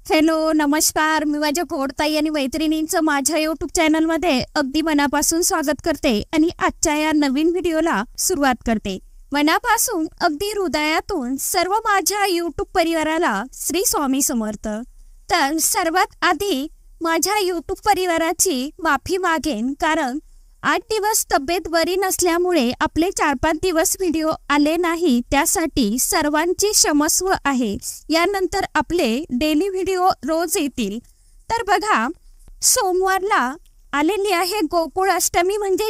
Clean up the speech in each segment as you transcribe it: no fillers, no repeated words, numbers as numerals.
Hello नमस्कार, मी माझ्या गोडताई आणि मैत्रिणींचं माझ्या यूट्यूब चॅनलमध्ये अगदी मनापासून स्वागत करते आणि आजच्या या नवीन व्हिडिओला सुरुवात करते। मनापासून अगदी हृदयातून सर्व माझ्या यूट्यूब परिवाराला श्री स्वामी समर्थ। तर सर्वात आधी माझ्या यूट्यूब परिवाराची माफी मागेन, कारण 8 दिवस तब्येत बरी नसल्यामुळे आपले 4-5 दिवस व्हिडिओ आले नाही, त्यासाठी सर्वांची क्षमस्व आहे। यानंतर आपले डेली व्हिडिओ रोज येतील। तर बघा, सोमवारला आलेली आहे गोकुळ अष्टमी म्हणजे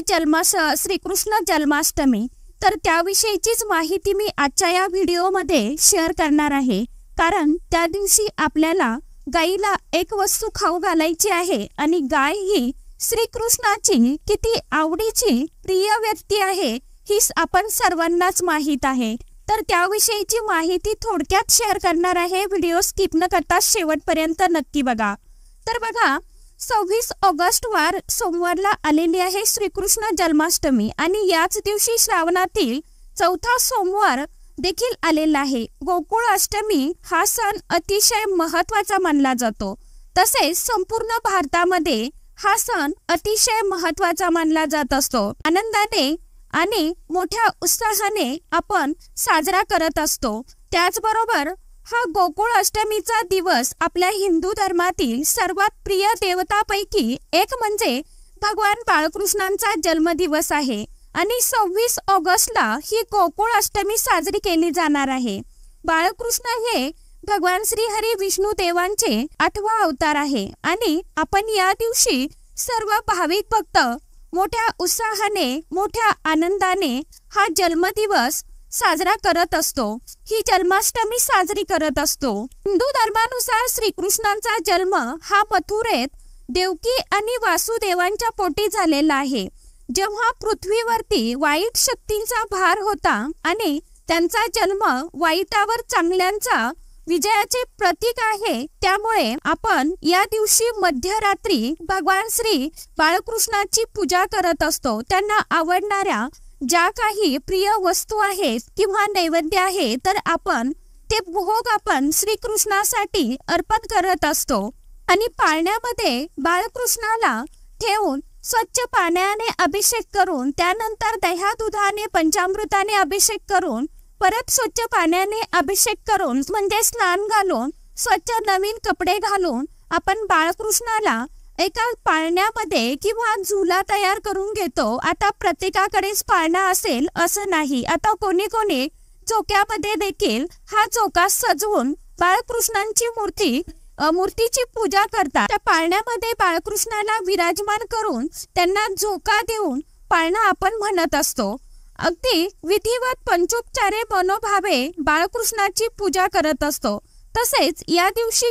श्रीकृष्ण जन्माष्टमी। तर त्याविषयीचीच माहिती मी आजच्या या व्हिडिओमध्ये शेअर करणार आहे, कारण त्या दिवशी आपल्याला गाईला एक वस्तू खाऊ घालायची आहे आणि गाय ही श्रीकृष्णाची किती आवडीची प्रिय व्यक्ती आहे ही आपण सर्वांनाच माहित आहे। तर त्याविषयीची माहिती थोडक्यात शेअर करणार आहे, व्हिडिओ स्किप न करता शेवटपर्यंत नक्की बघा। तर बघा, 26 ऑगस्ट वार सोमवारला आलेली आहे श्रीकृष्ण जन्माष्टमी आणि याच दिवशी श्रावणातील 4था सोमवार देखील आलेला आहे। गोकुळ अष्टमी हा सण अतिशय महत्त्वाचा मानला जातो, तसेच संपूर्ण भारतामध्ये हा सण अतिशय महत्त्वाचा मानला जात असतो। आनंदाने आणि मोठ्या उत्साहाने आपण साजरा करत असतो। त्याचबरोबर हा गोकुळ अष्टमीचा दिवस आपल्या हिंदू धर्मातील सर्वात प्रिय देवतापैकी एक म्हणजे भगवान बाळकृष्णांचा जन्मदिवस आहे आणि 26 ऑगस्टला ही गोकुळ अष्टमी साजरी केली जाणार आहे। बाळकृष्ण हे भगवान श्री हरी विष्णू देवांचे 8वा अवतार आहे आणि आपण या दिवशी सर्व भाविक भक्त मोठ्या उत्साहाने मोठ्या आनंदाने हा जन्मदिवस साजरा करत असतो, ही जन्माष्टमी साजरी करत असतो। हिंदू धर्मानुसार श्रीकृष्णांचा जन्म हा मथुरेत देवकी आणि वासुदेवांच्या पोटी झालेला आहे, जेव्हा पृथ्वीवरती वाईट शक्तींचा भार होता आणि त्यांचा जन्म वाईटावर चांगल्यांचा विजयाचे प्रतीक आहे। त्यामुळे आपण या दिवशी मध्यरात्री भगवान श्री बाळकृष्णाची पूजा करत असतो। त्यांना आवडणाऱ्या ज्या काही प्रिय वस्तू आहेत किंवा नैवेद्य आहे, तर आपण ते भोग आपण श्रीकृष्णासाठी अर्पण करत असतो आणि पाळण्यामध्ये बाळकृष्णाला ठेवून स्वच्छ पाण्याने अभिषेक करून, त्यानंतर दह्या दुधाने पंचामृताने अभिषेक करून, परत स्वच्छ पाण्याने अभिषेक करून म्हणजे स्नान घालून स्वच्छ नवीन कपडे घालून आपण बाळकृष्णाला एका पाळण्यामध्ये किंवा झुला तयार करून घेतो। आता प्रत्येकाकडेच पाळणा असेल असं नाही, आता कोणी कोणी झोक्यामध्ये देखील हा झोका सजवून बाळकृष्णांची मूर्तीची पूजा करतात। त्या पाळण्यामध्ये बाळकृष्णाला विराजमान करून त्यांना झोका देऊन पाळणा आपण म्हणत असतो। अगदी विधिवत पंचोपचारे मनोभावे बाळकृष्णाची पूजा करत असतो। तसेच या दिवशी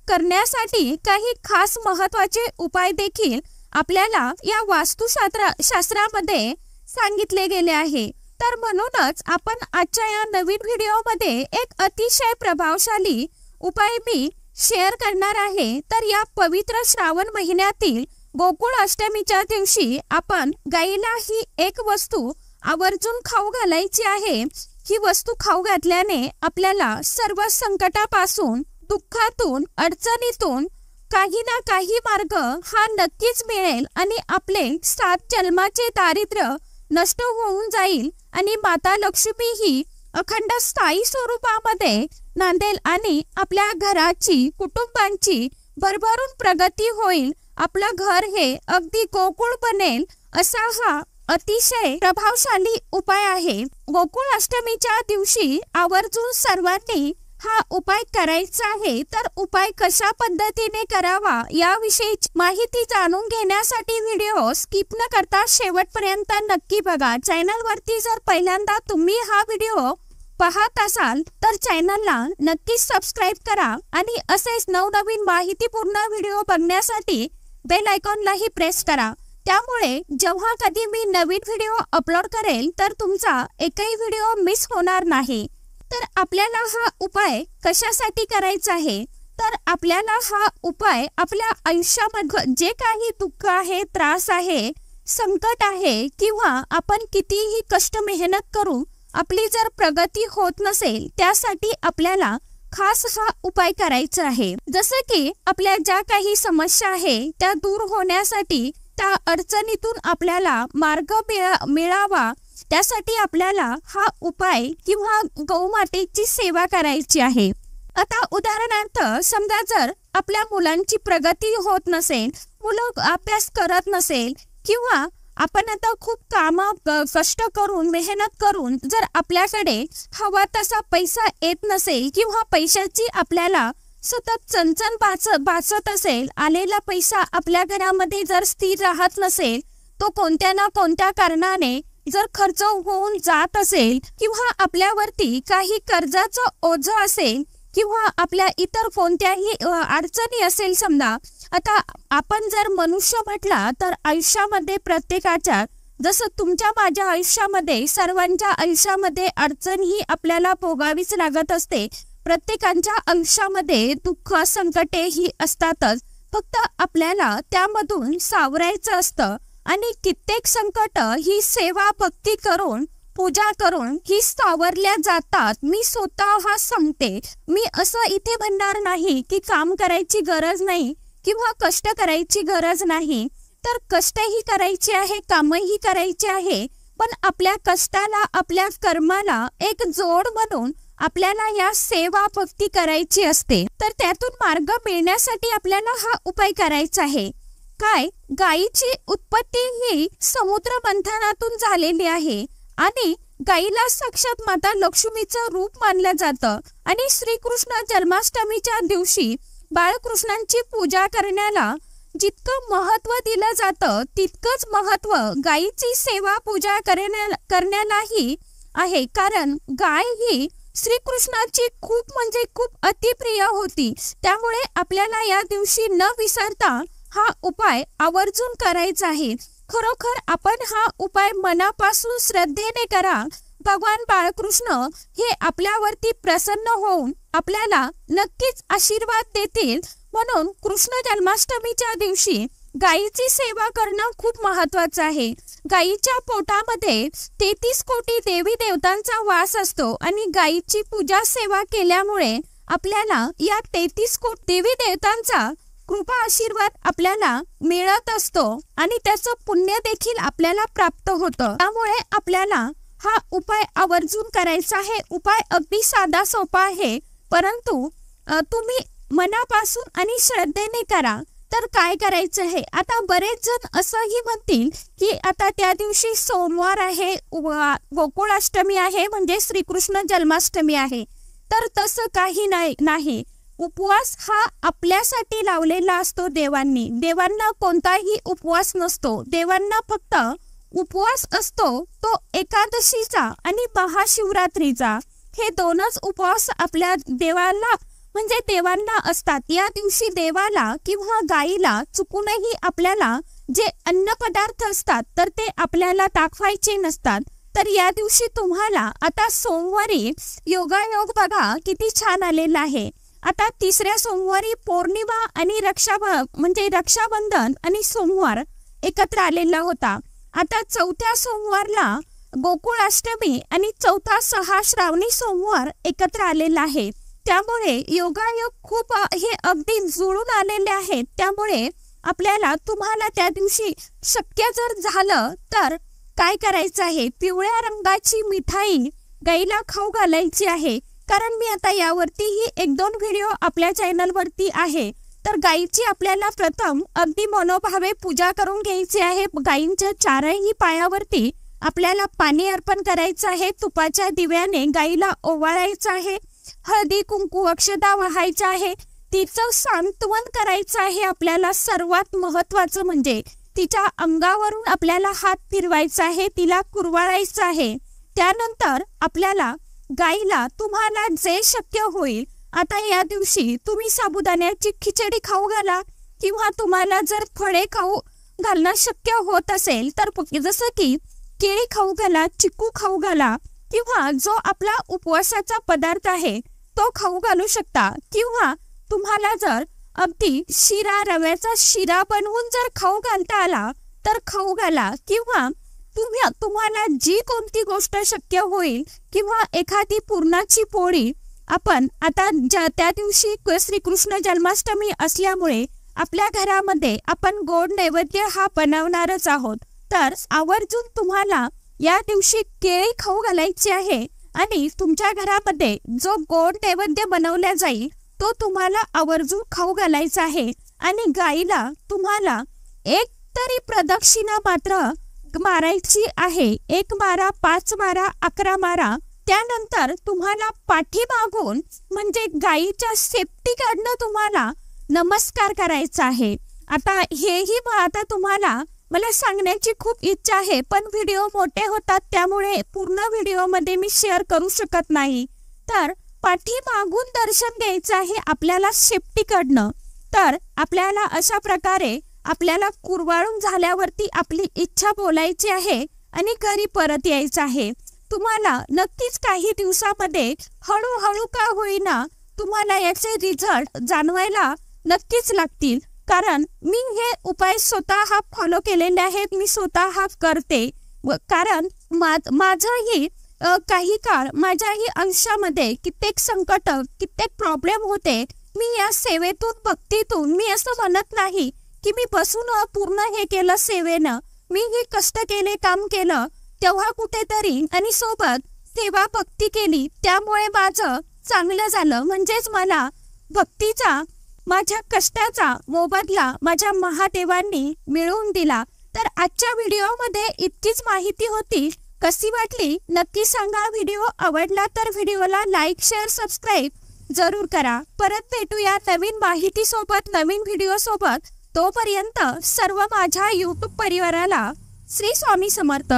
करण्यासाठी काही खास महत्त्वाचे उपाय देखील आपल्याला या वास्तुशास्त्रामध्ये सांगितले गेले आहे। तर म्हणूनच आपण आजच्या या नवीन व्हिडिओमध्ये एक अतिशय प्रभावशाली उपाय मी शेअर करणार आहे। तर या पवित्र श्रावण महिन्यातील गोकुळ अष्टमीच्या दिवशी आपण गाईला ही एक वस्तू आवर्जून खाऊ घालायची आहे। ही वस्तू खाऊ घातल्याने आपल्याला सर्व संकटापासून, दुःखातून, अडचणीतून काही ना काही मार्ग हा नक्कीच मिळेल आणि आपले 7 जन्माचे दारिद्र्य नष्ट होऊन जाईल आणि माता लक्ष्मी ही अखंड स्थायी स्वरूपामध्ये नांदेल आणि आपल्या घराची, कुटुंबांची भरभरून प्रगती होईल। आपलं घर हे अगदी गोकुळ बनेल असा हा अतिशय प्रभावशाली उपाय आहे। गोकुळ अष्टमीच्या दिवशी आवर्जून सर्वांनी हा उपाय करायचा आहे। तर उपाय कशा पद्धतीने करावा याविषयी माहिती जाणून घेण्यासाठी व्हिडिओ स्किप न करता शेवटपर्यंत नक्की बघा। चॅनलवरती जर पहिल्यांदा तुम्ही हा व्हिडिओ पाहत असाल तर चॅनलला नक्की सबस्क्राईब करा आणि असेच नवनवीन माहितीपूर्ण व्हिडिओ बघण्यासाठी बेल आयकॉनलाही प्रेस करा। त्यामुळे जेव्हा कधी मी नवीन व्हिडिओ अपलोड करेल तर तुमचा एकही व्हिडिओ मिस होणार नाही। तर आपल्याला हा उपाय कशासाठी करायचा आहे, तर आपल्याला हा उपाय आपल्या आयुष्यामध्ये जे काही दुःख आहे, त्रास आहे, संकट आहे किंवा आपण कितीही कष्ट मेहनत करू आपली जर प्रगती होत नसेल, त्यासाठी आपल्याला खास हा उपाय करायचा आहे। जसं की आपल्या ज्या काही समस्या आहे त्या दूर होण्यासाठी, त्या अडचणीतून आपल्याला मार्ग मिळावा त्यासाठी आपल्याला हा उपाय किंवा गौमातेची सेवा करायची आहे। आता उदाहरणार्थ समजा जर आपल्या मुलांची प्रगती होत नसेल, मुलं अभ्यास करत नसेल किंवा आपण आता खूप कष्ट करून मेहनत करून जर आपल्याकडे हवा तसा पैसा येत नसेल किंवा पैशाची आपल्याला सतत चणचण भासत असेल, आलेला पैसा आपल्या घरामध्ये जर स्थिर राहत नसेल, तो कोणत्या ना कोणत्या कारणाने जर खर्च होऊन जात असेल किंवा आपल्यावरती काही कर्जाचं ओझं असेल किंवा आपल्या इतर कोणत्याही अडचणी असेल, समजा आता आपण जर मनुष्य म्हटला तर आयुष्यामध्ये प्रत्येकाच्या, जसं तुमच्या माझ्या आयुष्यामध्ये सर्वांच्या आयुष्यामध्ये अडचण ही आपल्याला भोगावीच लागत असते। प्रत्येकाच्या आयुष्यामध्ये दुःख संकटे ही असतातच, फक्त आपल्याला त्यामधून सावरायचं असतं आणि कित्येक संकट ही सेवा भक्ती करून पूजा करून ही सावरल्या जातात। मी स्वतः सांगते, मी असं इथे म्हणणार नाही की काम करायची गरज नाही किंवा कष्ट करायची गरज नाही, तर कष्टही करायचे आहे, कामही करायचे आहे, पण आपल्या कष्टाला आपल्या कर्माला एक जोड म्हणून आपल्याला या सेवा भक्ती करायची असते। तर त्यातून मार्ग मिळण्यासाठी आपल्याला हा उपाय करायचा आहे। काय, गायीची उत्पत्ती ही समुद्र मंथनातून झालेली आहे आणि गायीला साक्षात माता लक्ष्मीचं रूप मानलं जातं आणि श्रीकृष्ण जन्माष्टमीच्या दिवशी बाळकृष्णांची पूजा करण्याला जितकं महत्त्व दिलं जातं तितकंच महत्त्व गायीची सेवा पूजा करण्यालाही आहे, कारण गाय ही श्रीकृष्णाची खूप म्हणजे खूप अतिप्रिय होती। त्यामुळे आपल्याला या दिवशी न विसरता हा उपाय आवर्जून करायचा आहे। खरोखर आपण हा उपाय मनापासून श्रद्धेने करा। भगवान बाळकृष्ण हे आपल्यावरती प्रसन्न होऊन आपल्याला नक्कीच आशीर्वाद देतील। म्हणून कृष्ण जन्माष्टमीच्या दिवशी गायीची सेवा करणं खूप महत्त्वाचं आहे। गायीच्या पोटामध्ये 33 कोटी देवी देवतांचा वास असतो आणि गायीची पूजा सेवा केल्यामुळे आपल्याला या 33 कोटी देवी देवतांचा कृपा आशीर्वाद आपल्याला मिळत असतो आणि त्याचं पुण्य देखील आपल्याला प्राप्त होतं। त्यामुळे आपल्याला हा उपाय आवर्जून करायचा आहे। उपाय अगदी साधा सोपा आहे, परंतु तुम्ही मनापासून आणि श्रद्धेने करा। तर काय करायचं आहे, आता बरेच जण असंही म्हणतील की आता त्या दिवशी सोमवार आहे, गोकुळाष्टमी आहे, म्हणजे श्रीकृष्ण जन्माष्टमी आहे, तर तसं काही नाही। उपवास हा आपल्यासाठी लावलेला असतो देवांनी। देवांना कोणताही उपवास नसतो, देवांना फक्त उपवास असतो तो एकादशीचा आणि महाशिवरात्रीचा। हे दोनच उपवास आपल्या देवांना असतात। या दिवशी देवाला किंवा गायीला चुकूनही आपल्याला जे अन्न पदार्थ असतात तर ते आपल्याला दाखवायचे नसतात। तर या दिवशी तुम्हाला आता सोमवारी योगायोग बघा किती छान आलेला आहे। आता तिसऱ्या सोमवारी पौर्णिमा आणि रक्षाबंधन आणि सोमवार एकत्र आलेला होता। आता चौथ्या सोमवारला गोकुळाष्टमी आणि चौथा श्रावणी सोमवार एकत्र आलेला आहे। त्यामुळे योगायोग खूप हे अगदी जुळून आलेले आहेत। त्यामुळे आपल्याला तुम्हाला त्या दिवशी शक्य जर झालं तर काय करायचं आहे, पिवळ्या रंगाची मिठाई गाईला खाऊ घालायची आहे। कारण मी आता यावरतीही 1-2 व्हिडिओ आपल्या चॅनलवरती आहे। तर गाईची आपल्याला प्रथम अगदी मनोभावे पूजा करून घ्यायची आहे। गाईंच्या चारही पायावरती आपल्याला पाणी अर्पण करायचं आहे। तुपाच्या दिव्याने गाईला ओवाळायचं आहे। हळदी कुंकू अक्षता वाहायचा आहे। तिचं सांत्वन करायचं आहे। आपल्याला सर्वात महत्त्वाचं म्हणजे तिच्या अंगावरून आपल्याला हात फिरवायचा आहे, तिला कुरवाळायचं आहे। त्यानंतर आपल्याला गाईला तुम्हाला जे शक्य होईल, आता या दिवशी तुम्ही साबुदाण्याची खिचडी खाऊ घाला किंवा तुम्हाला जर फळे खाऊ घालणं शक्य होत असेल तर जसं की केळी खाऊ घाला, चिकू खाऊ घाला किंवा जो आपला उपवासाचा पदार्थ आहे तो खाऊ घालू शकता। किंवा तुम्हाला जर अगदी शिरा, रव्याचा शिरा बनवून जर खाऊ घालता आला तर खाऊ घाला। किंवा तुम्हाला जी कोणती गोष्ट शक्य होईल किंवा एखादी पुरणाची पोळी आपण आता त्या दिवशी श्रीकृष्ण जन्माष्टमी असल्यामुळे आपल्या घरामध्ये आपण गोड नैवेद्य हा बनवणारच आहोत। तर आवर्जून तुम्हाला या दिवशी केळी खाऊ घालायची आहे आणि तुमच्या घरामध्ये जो गोड नैवेद्य बनवला जाईल तो तुम्हाला आवर्जून खाऊ घालायचा आहे। आणि गाईला तुम्हाला एक तरी प्रदक्षिणा मात्र मारायची आहे। 1 मारा, 5 मारा, 11 मारा। त्यानंतर तुम्हाला पाठीमागून म्हणजे गाईच्या शेपटीकडनं तुम्हाला नमस्कार करायचा आहे। आता तुम्हाला मला सांगण्याची खूप इच्छा आहे, पण व्हिडिओ मोठे होतात त्यामुळे पूर्ण व्हिडिओमध्ये मी शेअर करू शकत नाही। तर पाठीमागून दर्शन द्यायचं आहे आपल्याला शेपटीकडनं। तर आपल्याला अशा प्रकारे आपल्याला कुरवाळून झाल्यावरती आपली इच्छा बोलायची आहे आणि घरी परत यायचं आहे। तुम्हाला नक्कीच काही दिवसामध्ये हळूहळू का होईना तुम्हाला याचे रिझल्ट जाणवायला नक्कीच लागतील, कारण मी हे उपाय स्वतः फॉलो केलेले आहेत, मी स्वतः करते। कारण माझंही काही काळ माझ्याही आयुष्यामध्ये कित्येक संकट, कित्येक प्रॉब्लेम होते। मी या सेवेतून, भक्तीतून, मी असं म्हणत नाही की मी बसून पूर्ण हे केलं सेवेनं, मी हे कष्ट केले, काम केलं तेव्हा कुठेतरी, आणि सोबत सेवा भक्ती केली, त्यामुळे माझं चांगलं झालं। म्हणजेच मला भक्तीचा, माझ्या कष्टाचा मोबदला माझ्या महादेवांनी मिळवून दिला। तर आजच्या व्हिडिओमध्ये इतकीच माहिती होती। कशी वाटली नक्की सांगा। व्हिडिओ आवडला तर व्हिडिओला लाईक, शेअर, सबस्क्राईब जरूर करा। परत भेटूया नवीन माहिती सोबत, नवीन व्हिडिओ सोबत। तोपर्यंत सर्व माझ्या YouTube परिवाराला श्री स्वामी समर्थ।